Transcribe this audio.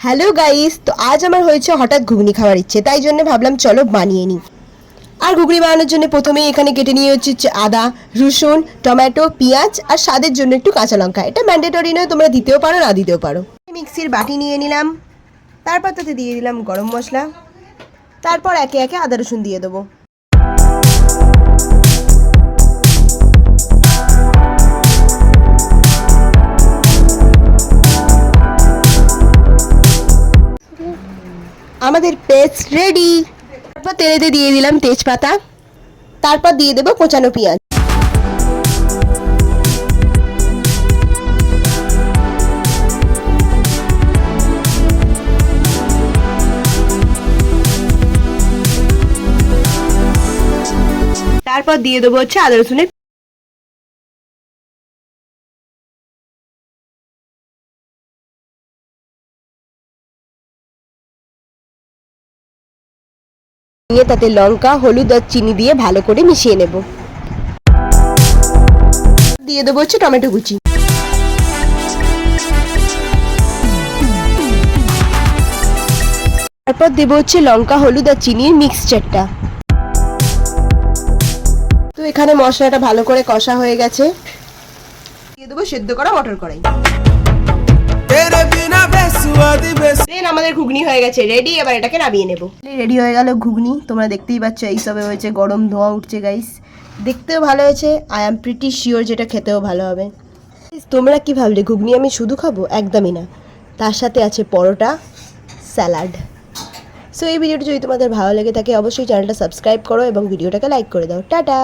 Hello guys, তো আজ আমার হয়েছে হঠাৎ ঘুগনি খাওয়ার ইচ্ছে, তাই জন্য ভাবলাম চলো বানিয়ে নিই। আর ঘুগনি বানানোর জন্য প্রথমেই এখানে কেটে নিয়ে হচ্ছে আদা, রসুন, টমেটো, পেঁয়াজ আর স্বাদের জন্য একটু কাঁচা লঙ্কা। এটা ম্যান্ডেটরি নয়, তোমরা দিতেও পারো না দিতেও পারো। মিক্সির বাটি নিয়ে নিলাম, তারপর তাতে দিয়ে দিলাম গরম মশলা, তারপর একে একে আদা রসুন দিয়ে দেবো। আমাদের পেস্ট রেডি। তারপর তেলেতে দিয়ে দিলাম তেজপাতা, তারপর দিয়ে দেবো কোচানো পেঁয়াজ। তারপর দিয়ে দেবো হচ্ছে আদা রসুনের নিয়ে তাতে লঙ্কা, হলুদ আর চিনি দিয়ে ভালো করে মিশিয়ে নেব। দিয়ে দেবো হচ্ছে টমেটো কুচি। তারপর দেবো হচ্ছে লঙ্কা, হলুদ আর চিনির মিক্সচারটা। তো এখানে মশলাটা ভালো করে কষা হয়ে গেছে, দিয়ে দেবো সেদ্ধ করা মটর কড়াই। আমাদের ঘুগনি হয়ে গেছে রেডি, এবার এটাকে নামিয়ে নেব। রেডি হয়ে গেল ঘুগনি, তোমরা দেখতেই পাচ্ছ এইসবে হয়েছে, গরম ধোঁয়া উঠছে গাইস, দেখতেও ভালো হয়েছে। আই এম প্রিটি শিওর যেটা খেতেও ভালো হবে। তোমরা কি ভাবলে ঘুগনি আমি শুধু খাবো? একদমই না, তার সাথে আছে পরোটা, স্যালাড। সো এই ভিডিওটি যদি তোমাদের ভালো লেগে থাকে অবশ্যই চ্যানেলটা সাবস্ক্রাইব করো এবং ভিডিওটাকে লাইক করে দাও। টাটা।